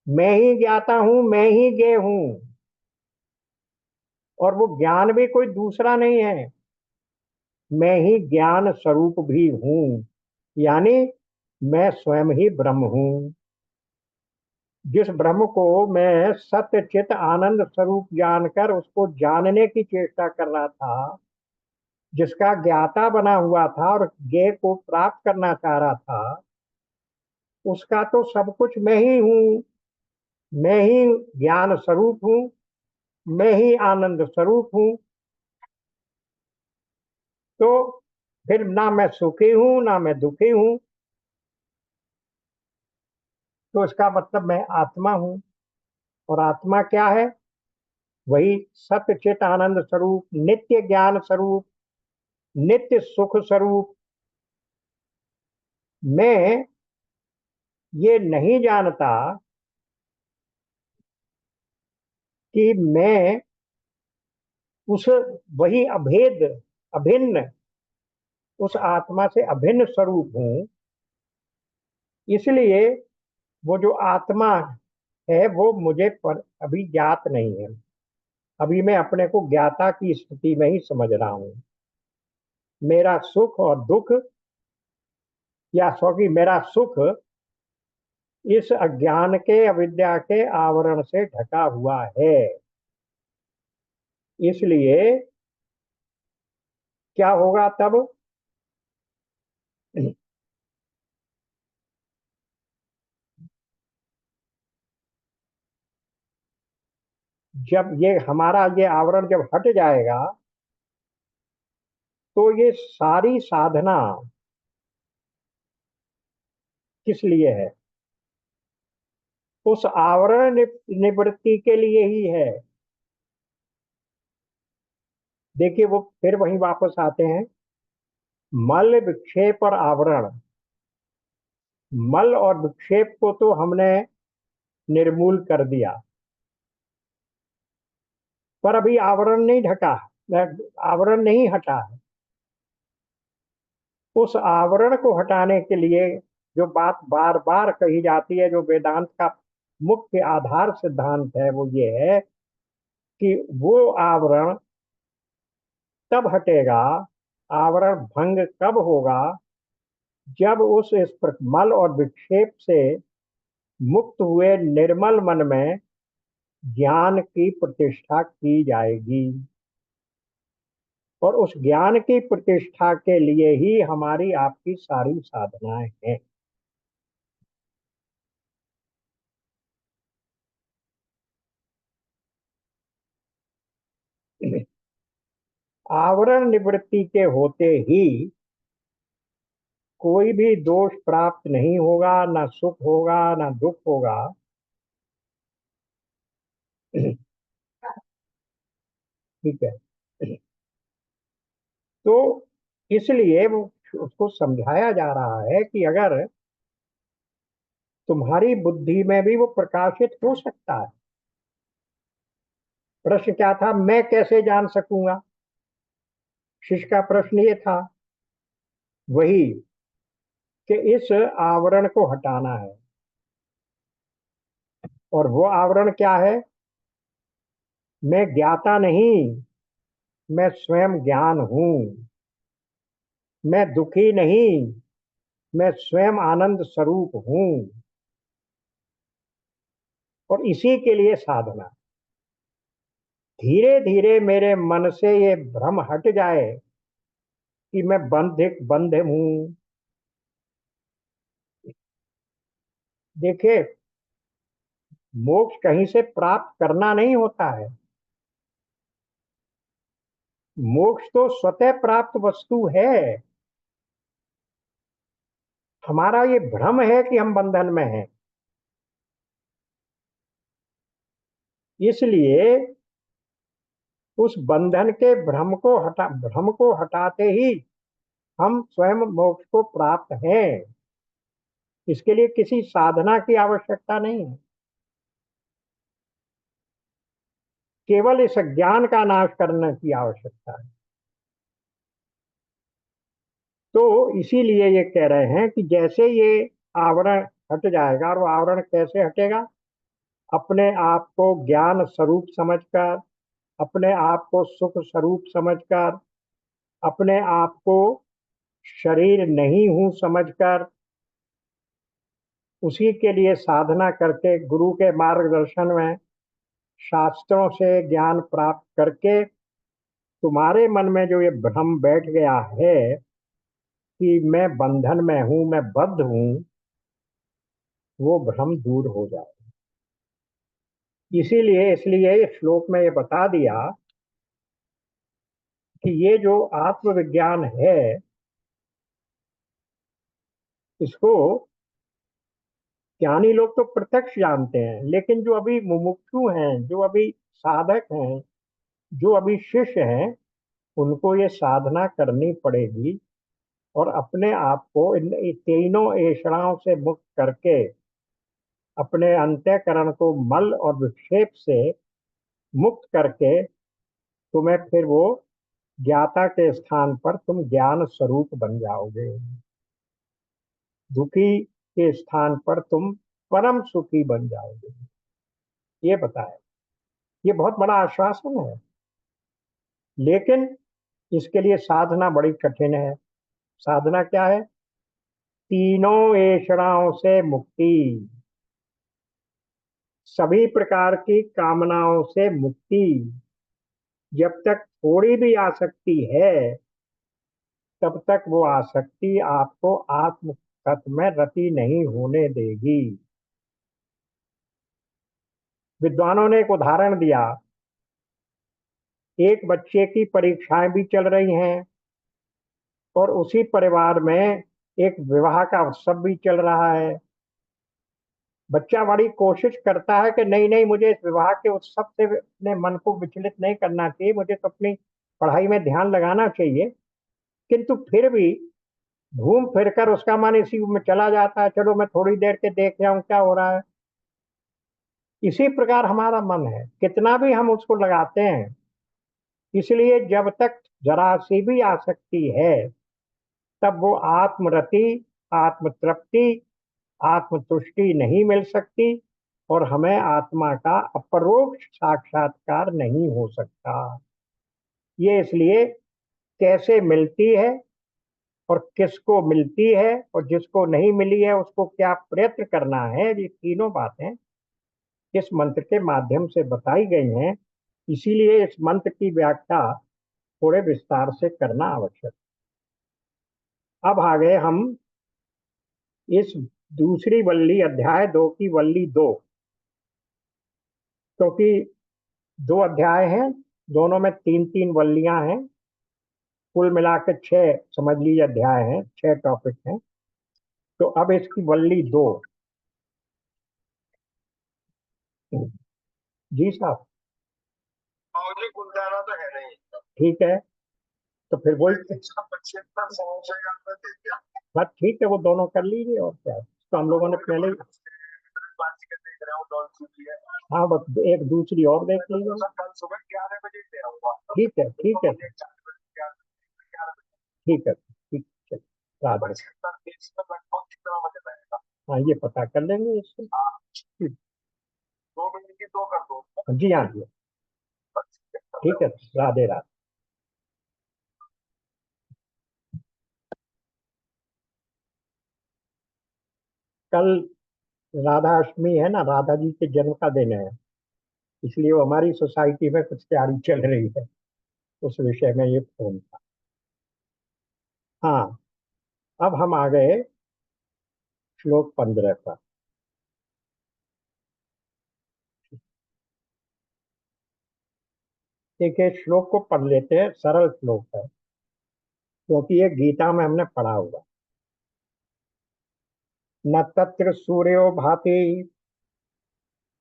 मैं ही ज्ञाता हूं, मैं ही ज्ञ हूं। और वो ज्ञान भी कोई दूसरा नहीं है, मैं ही ज्ञान स्वरूप भी हूं। यानी मैं स्वयं ही ब्रह्म हूं। जिस ब्रह्म को मैं सत्य चित आनंद स्वरूप जानकर उसको जानने की चेष्टा कर रहा था, जिसका ज्ञाता बना हुआ था और ज्ञ को प्राप्त करना चाह रहा था, उसका तो सब कुछ मैं ही हूँ। मैं ही ज्ञान स्वरूप हूँ, मैं ही आनंद स्वरूप हूँ। तो फिर ना मैं सुखी हूँ ना मैं दुखी हूँ। तो इसका मतलब मैं आत्मा हूँ। और आत्मा क्या है? वही सत्य चित आनंद स्वरूप, नित्य ज्ञान स्वरूप, नित्य सुख स्वरूप। मैं ये नहीं जानता कि मैं उस, वही अभेद, अभिन्न, उस आत्मा से अभिन्न स्वरूप हूं। इसलिए वो जो आत्मा है वो मुझे पर अभी ज्ञात नहीं है। अभी मैं अपने को ज्ञाता की स्थिति में ही समझ रहा हूं। मेरा सुख और दुख, या सॉरी मेरा सुख, इस अज्ञान के, अविद्या के आवरण से ढका हुआ है। इसलिए क्या होगा तब? जब ये हमारा ये आवरण जब हट जाएगा तो ये सारी साधना किस लिए है? उस आवरण निवृत्ति के लिए ही है। देखिए वो फिर वहीं वापस आते हैं, मल विक्षेप और आवरण। मल और विक्षेप को तो हमने निर्मूल कर दिया, पर अभी आवरण नहीं ढका, आवरण नहीं हटा है। उस आवरण को हटाने के लिए जो बात बार बार कही जाती है, जो वेदांत का मुख्य आधार सिद्धांत है, वो ये है कि वो आवरण तब हटेगा, आवरण भंग कब होगा, जब उस इस मल और विक्षेप से मुक्त हुए निर्मल मन में ज्ञान की प्रतिष्ठा की जाएगी। और उस ज्ञान की प्रतिष्ठा के लिए ही हमारी आपकी सारी साधनाएं हैं। आवरण निवृत्ति के होते ही कोई भी दोष प्राप्त नहीं होगा, ना सुख होगा ना दुख होगा। ठीक है। तो इसलिए वो उसको समझाया जा रहा है कि अगर तुम्हारी बुद्धि में भी वो प्रकाशित हो सकता है। प्रश्न क्या था, मैं कैसे जान सकूंगा? शिष्य का प्रश्न ये था, वही कि इस आवरण को हटाना है। और वो आवरण क्या है? मैं ज्ञाता नहीं, मैं स्वयं ज्ञान हूं। मैं दुखी नहीं, मैं स्वयं आनंद स्वरूप हूं। और इसी के लिए साधना, धीरे धीरे मेरे मन से ये भ्रम हट जाए कि मैं बंध हूं। देखिए, मोक्ष कहीं से प्राप्त करना नहीं होता है। मोक्ष तो स्वतः प्राप्त वस्तु है। हमारा ये भ्रम है कि हम बंधन में हैं। इसलिए उस बंधन के भ्रम को हटाते ही हम स्वयं मोक्ष को प्राप्त हैं। इसके लिए किसी साधना की आवश्यकता नहीं है, केवल इस ज्ञान का नाश करने की आवश्यकता है। तो इसीलिए ये कह रहे हैं कि जैसे ये आवरण हट जाएगा, और वो आवरण कैसे हटेगा? अपने आप को ज्ञान स्वरूप समझकर, अपने आप को सुख स्वरूप समझकर, अपने आप को शरीर नहीं हूं समझकर, उसी के लिए साधना करके गुरु के मार्गदर्शन में शास्त्रों से ज्ञान प्राप्त करके तुम्हारे मन में जो ये भ्रम बैठ गया है कि मैं बंधन में हूं, मैं बद्ध हूं, वो भ्रम दूर हो जाए। इसीलिए इसलिए इस श्लोक में ये बता दिया कि ये जो आत्मविज्ञान है, इसको ज्ञानी लोग तो प्रत्यक्ष जानते हैं, लेकिन जो अभी मुमुक्षु हैं, जो अभी साधक हैं, जो अभी शिष्य हैं, उनको ये साधना करनी पड़ेगी। और अपने आप को इन तीनों ऐषणाओं से मुक्त करके अपने अंतःकरण को मल और विक्षेप से मुक्त करके तुम्हें फिर वो ज्ञाता के स्थान पर तुम ज्ञान स्वरूप बन जाओगे। दुखी के स्थान पर तुम परम सुखी बन जाओगे। ये बताया। ये बहुत बड़ा आश्वासन है, लेकिन इसके लिए साधना बड़ी कठिन है। साधना क्या है? तीनों ऐषणाओं से मुक्ति, सभी प्रकार की कामनाओं से मुक्ति। जब तक थोड़ी भी आसक्ति है, तब तक वो आसक्ति आपको आत्म तत्व में रति नहीं होने देगी। विद्वानों ने एक उदाहरण दिया एक बच्चे की परीक्षाएं भी चल रही हैं और उसी परिवार में एक विवाह का उत्सव भी चल रहा है। बच्चा बड़ी कोशिश करता है कि नहीं नहीं, मुझे इस विवाह के उत्सव से अपने मन को विचलित नहीं करना चाहिए, मुझे तो अपनी पढ़ाई में ध्यान लगाना चाहिए। किंतु फिर भी घूम फिर कर उसका मन इसी में चला जाता है, चलो मैं थोड़ी देर के देख आऊं क्या हो रहा है। इसी प्रकार हमारा मन है, कितना भी हम उसको लगाते हैं। इसलिए जब तक जरा सी भी आसक्ति है, तब वो आत्मरति, आत्मतृप्ति, आत्मतुष्टि नहीं मिल सकती और हमें आत्मा का अपरोक्ष साक्षात्कार नहीं हो सकता। ये इसलिए कैसे मिलती है और किसको मिलती है और जिसको नहीं मिली है उसको क्या प्रयत्न करना है, ये तीनों बातें इस मंत्र के माध्यम से बताई गई हैं। इसीलिए इस मंत्र की व्याख्या थोड़े विस्तार से करना आवश्यक। अब आ गए हम इस दूसरी वल्ली, अध्याय 2 की वल्ली 2। क्योंकि दो अध्याय हैं, दोनों में तीन तीन वल्लियां हैं, कुल मिलाकर छह समझ लीजिए अध्याय हैं, छह टॉपिक हैं। तो अब इसकी वल्ली 2। जी साहब। मुझे गुलदाना तो है नहीं। ठीक है, तो फिर वही बस ठीक है, वो दोनों कर लीजिए और क्या है। तो हम लोगों ने पहले ही, हाँ बस एक दूसरी और देख लीजिए। ठीक है ठीक है ठीक है ठीक है। राधे। हाँ ये पता कर लेंगे इससे। ठीक। जी हाँ जी। ठीक है। राधे राधे। कल राधा अष्टमी है ना, राधा जी के जन्म का दिन है। इसलिए वो हमारी सोसाइटी में कुछ तैयारी चल रही है, उस विषय में ये फोन था। हाँ, अब हम आ गए श्लोक 15 पर। देखिए श्लोक को पढ़ लेते हैं, सरल श्लोक है क्योंकि ये गीता में हमने पढ़ा हुआ। न तत्र सूर्यो भाति,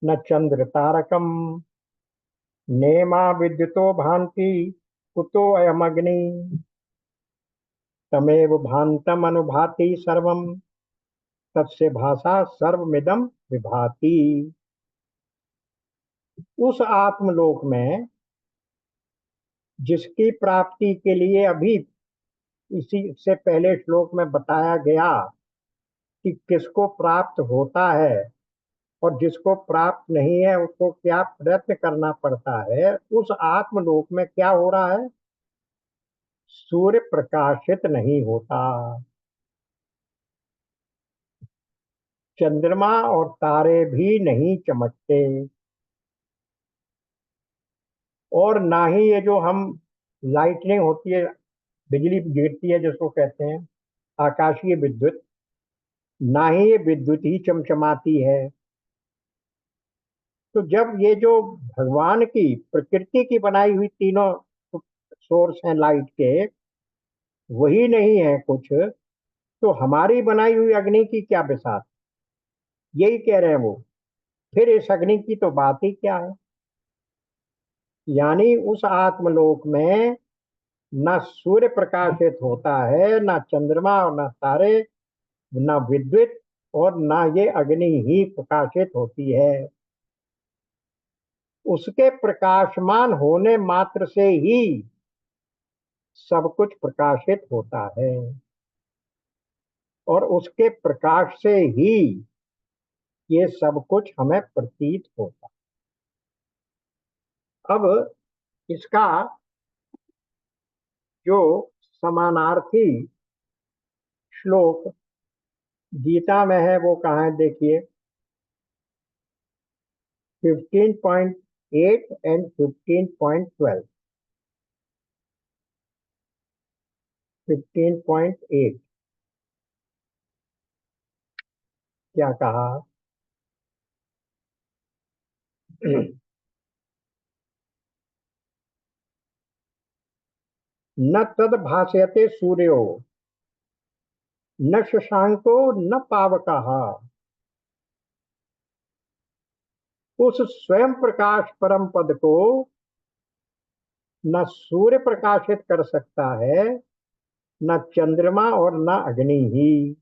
न चंद्र तारकम, नेमा विद्युतो भांति, कुतो अयमग्नि, तमेव भांतम अनुभाति सर्वम, तस्य भाषा सर्वमिदं विभाति। उस आत्मलोक में जिसकी प्राप्ति के लिए अभी इसी से पहले श्लोक में बताया गया कि किसको प्राप्त होता है और जिसको प्राप्त नहीं है उसको क्या प्रयत्न करना पड़ता है, उस आत्मलोक में क्या हो रहा है, सूर्य प्रकाशित नहीं होता, चंद्रमा और तारे भी नहीं चमकते, और ना ही ये जो हम लाइटनिंग होती है, बिजली गिरती है जिसको कहते हैं आकाशीय विद्युत, ना ही ये विद्युत ही चमचमाती है। तो जब ये जो भगवान की प्रकृति की बनाई हुई तीनों सोर्स हैं लाइट के, वही नहीं है कुछ, तो हमारी बनाई हुई अग्नि की क्या बिसात, यही कह रहे हैं वो। फिर इस अग्नि की तो बात ही क्या है। यानी उस आत्मलोक में न सूर्य प्रकाशित होता है, न चंद्रमा और न तारे, न विद्युत, और न ये अग्नि ही प्रकाशित होती है। उसके प्रकाशमान होने मात्र से ही सब कुछ प्रकाशित होता है और उसके प्रकाश से ही ये सब कुछ हमें प्रतीत होता है। अब इसका जो समानार्थी श्लोक गीता में है वो कहाँ है देखिए, 15.8 एंड 15.12। 15.8 क्या कहा। न तद भास्यते सूर्यो न शशांको न पावकः। उस स्वयं प्रकाश परम पद को न सूर्य प्रकाशित कर सकता है, न चंद्रमा और न अग्नि ही।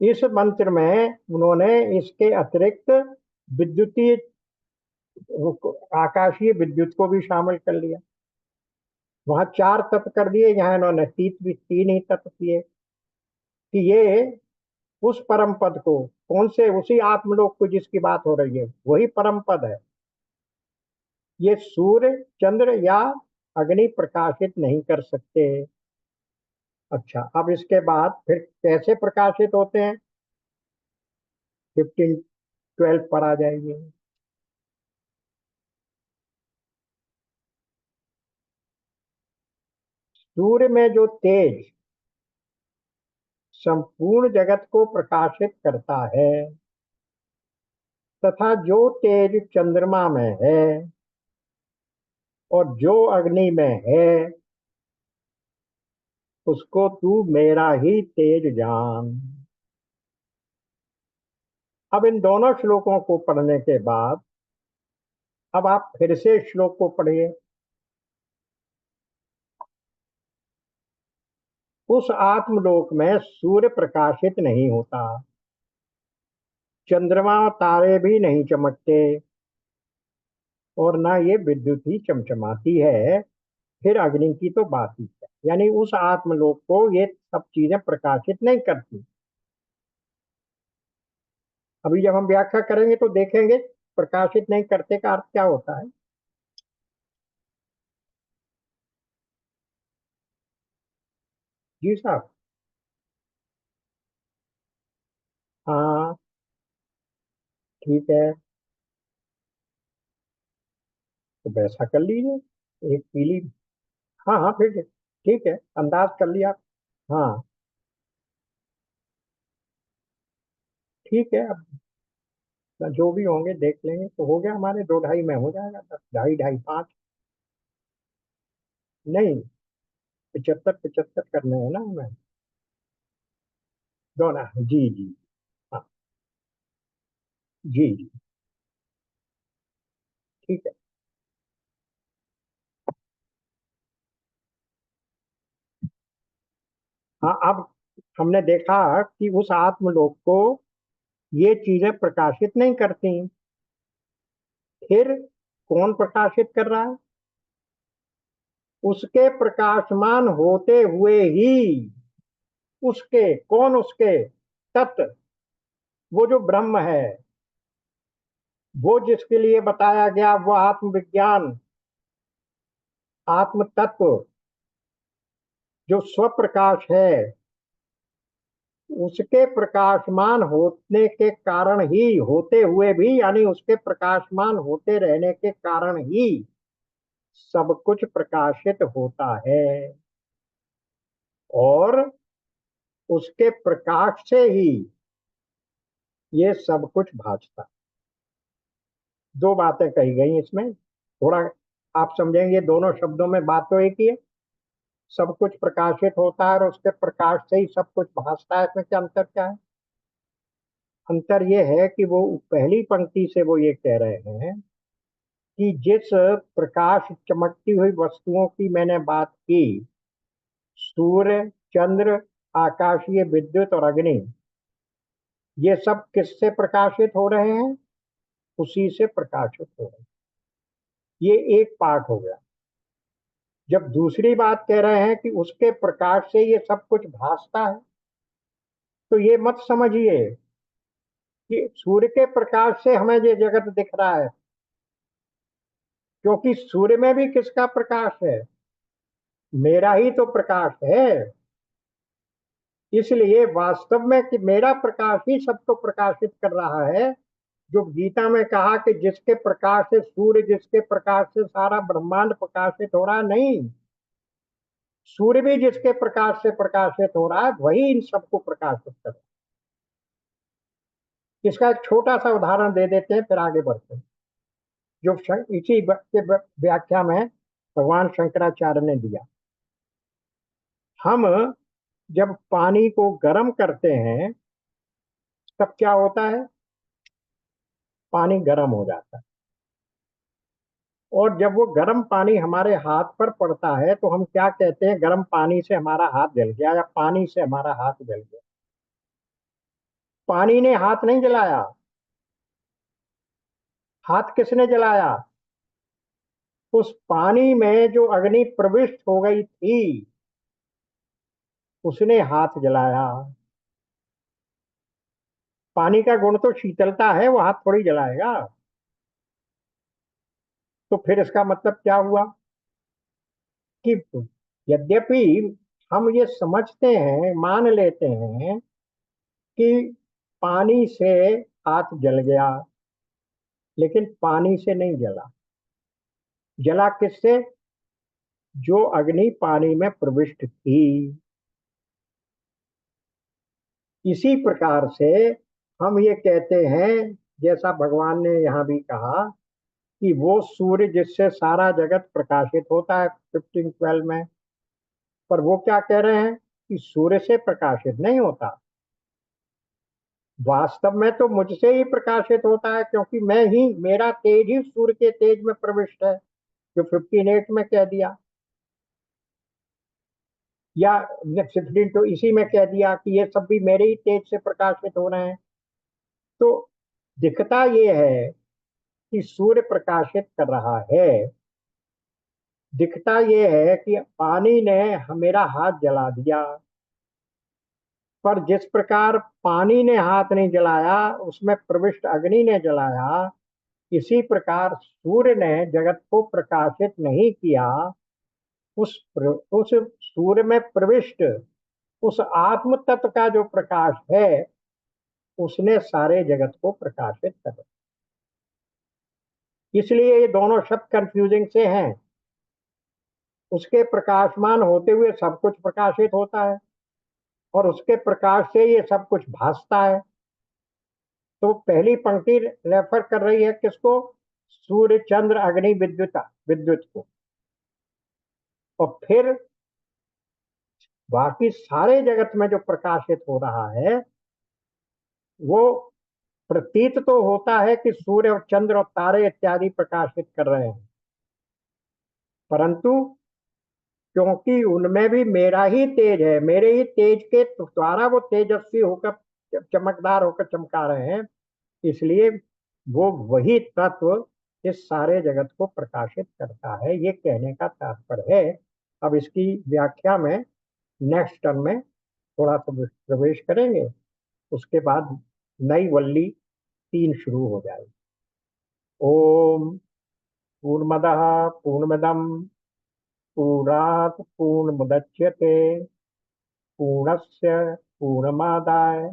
इस मंत्र में उन्होंने इसके अतिरिक्त विद्युतीय, आकाशीय विद्युत को भी शामिल कर लिया। वहां चार तत्व कर दिए, यहाँ इन्होंने तीन ही तत्व किए कि ये उस परम पद को, कौन से, उसी आत्मलोक को जिसकी बात हो रही है वही परम पद है। ये सूर्य चंद्र या अग्नि प्रकाशित नहीं कर सकते। अच्छा, अब इसके बाद फिर कैसे प्रकाशित होते हैं, 15-12 पर आ जाइए। सूर्य में जो तेज संपूर्ण जगत को प्रकाशित करता है, तथा जो तेज चंद्रमा में है और जो अग्नि में है, उसको तू मेरा ही तेज जान। अब इन दोनों श्लोकों को पढ़ने के बाद अब आप फिर से श्लोक को पढ़िए। उस आत्मलोक में सूर्य प्रकाशित नहीं होता, चंद्रमा और तारे भी नहीं चमकते, और ना ये विद्युत ही चमचमाती है। फिर अग्नि की तो बात ही है, यानी उस आत्मलोक को ये सब चीजें प्रकाशित नहीं करती। अभी जब हम व्याख्या करेंगे तो देखेंगे प्रकाशित नहीं करते का अर्थ क्या होता है। जी साहब। हाँ, ठीक है, तो वैसा कर लीजिए, एक पीली। हाँ हाँ, फिर ठीक है, अंदाज कर लिया। हाँ, ठीक है, अब जो भी होंगे देख लेंगे, तो हो गया हमारे 2-2.5 में हो जाएगा, 10, 2.5, 2.5, 5। नहीं, 75-75 करने हैं ना हमें, दोनों। जी जी। हाँ, जी जी, ठीक है। हाँ, अब हमने देखा कि उस आत्मलोक को ये चीजें प्रकाशित नहीं करती, फिर कौन प्रकाशित कर रहा है, उसके प्रकाशमान होते हुए ही, उसके, कौन उसके, तत्व, वो जो ब्रह्म है, वो जिसके लिए बताया गया, वो आत्मविज्ञान, आत्म तत्व जो स्वप्रकाश है, उसके प्रकाशमान होने के कारण ही, होते हुए भी, यानी उसके प्रकाशमान होते रहने के कारण ही सब कुछ प्रकाशित होता है, और उसके प्रकाश से ही ये सब कुछ भासता है। दो बातें कही गई इसमें, थोड़ा आप समझेंगे, दोनों शब्दों में बात तो एक ही है। सब कुछ प्रकाशित होता है और उसके प्रकाश से ही सब कुछ भासता है, इसमें क्या अंतर, क्या है। अंतर ये है कि वो पहली पंक्ति से वो ये कह रहे हैं कि जिस प्रकाश चमकती हुई वस्तुओं की मैंने बात की, सूर्य चंद्र आकाशीय विद्युत और अग्नि, ये सब किससे प्रकाशित हो रहे हैं, उसी से प्रकाशित हो रहे हैं। ये एक पार्ट हो गया। जब दूसरी बात कह रहे हैं कि उसके प्रकाश से ये सब कुछ भासता है, तो ये मत समझिए कि सूर्य के प्रकाश से हमें ये जगत दिख रहा है, क्योंकि सूर्य में भी किसका प्रकाश है, मेरा ही तो प्रकाश है। इसलिए वास्तव में कि मेरा प्रकाश ही सबको प्रकाशित कर रहा है। जो गीता में कहा कि जिसके प्रकाश से सूर्य, जिसके प्रकाश से सारा ब्रह्मांड प्रकाशित हो रहा, नहीं, सूर्य भी जिसके प्रकाश से प्रकाशित हो रहा है वही इन सबको प्रकाशित कर रहा है। इसका एक छोटा सा उदाहरण दे देते हैं, फिर आगे बढ़ते हैं। जो इसी के व्याख्या में भगवान शंकराचार्य ने दिया। हम जब पानी को गर्म करते हैं तब क्या होता है, पानी गर्म हो जाता है। और जब वो गर्म पानी हमारे हाथ पर पड़ता है तो हम क्या कहते हैं, गर्म पानी से हमारा हाथ जल गया या पानी से हमारा हाथ जल गया। पानी ने हाथ नहीं जलाया, हाथ किसने जलाया? उस पानी में जो अग्नि प्रविष्ट हो गई थी उसने हाथ जलाया। पानी का गुण तो शीतलता है, वो हाथ थोड़ी जलाएगा। तो फिर इसका मतलब क्या हुआ कि यद्यपि हम ये समझते हैं, मान लेते हैं कि पानी से हाथ जल गया, लेकिन पानी से नहीं जला। जला किससे? जो अग्नि पानी में प्रविष्ट थी। इसी प्रकार से हम ये कहते हैं, जैसा भगवान ने यहाँ भी कहा कि वो सूर्य जिससे सारा जगत प्रकाशित होता है 15-12 में, पर वो क्या कह रहे हैं कि सूर्य से प्रकाशित नहीं होता। वास्तव में तो मुझसे ही प्रकाशित होता है, क्योंकि मैं ही, मेरा तेज ही सूर्य के तेज में प्रविष्ट है, जो 15:8 में कह दिया, या 16 तो इसी में कह दिया कि ये सब भी मेरे ही तेज से प्रकाशित हो रहे हैं। तो दिखता ये है कि सूर्य प्रकाशित कर रहा है, दिखता ये है कि पानी ने मेरा हाथ जला दिया। पर जिस प्रकार पानी ने हाथ नहीं जलाया, उसमें प्रविष्ट अग्नि ने जलाया, इसी प्रकार सूर्य ने जगत को प्रकाशित नहीं किया। उस सूर्य में प्रविष्ट उस आत्म तत्व का जो प्रकाश है, उसने सारे जगत को प्रकाशित कर दिया। इसलिए ये दोनों शब्द कंफ्यूजिंग से हैं। उसके प्रकाशमान होते हुए सब कुछ प्रकाशित होता है, और उसके प्रकाश से ये सब कुछ भासता है। तो पहली पंक्ति रेफर कर रही है किसको? सूर्य, चंद्र, अग्नि, विद्युत, विद्युत को। और फिर बाकी सारे जगत में जो प्रकाशित हो रहा है, वो प्रतीत तो होता है कि सूर्य और चंद्र और तारे इत्यादि प्रकाशित कर रहे हैं, परंतु क्योंकि उनमें भी मेरा ही तेज है, मेरे ही तेज के द्वारा वो तेजस्वी होकर, चमकदार होकर चमका रहे हैं, इसलिए वो वही तत्व इस सारे जगत को प्रकाशित करता है, ये कहने का तात्पर्य है। अब इसकी व्याख्या में नेक्स्ट टर्म में थोड़ा सा प्रवेश करेंगे, उसके बाद नई वल्ली 3 शुरू हो जाएगी। ओम पूर्णमदः पूर्णमिदं पूर्णात् पूर्णमुदच्यते पूर्णस्य पूर्णमादाय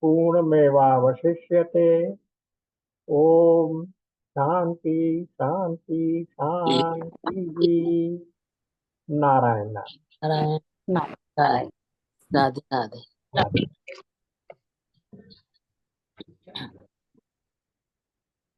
पूर्णमेवावशिष्यते। ओम शांति शांति शांति। नारायण नारायण। नारायण नारायण। राधे राधे। राधे।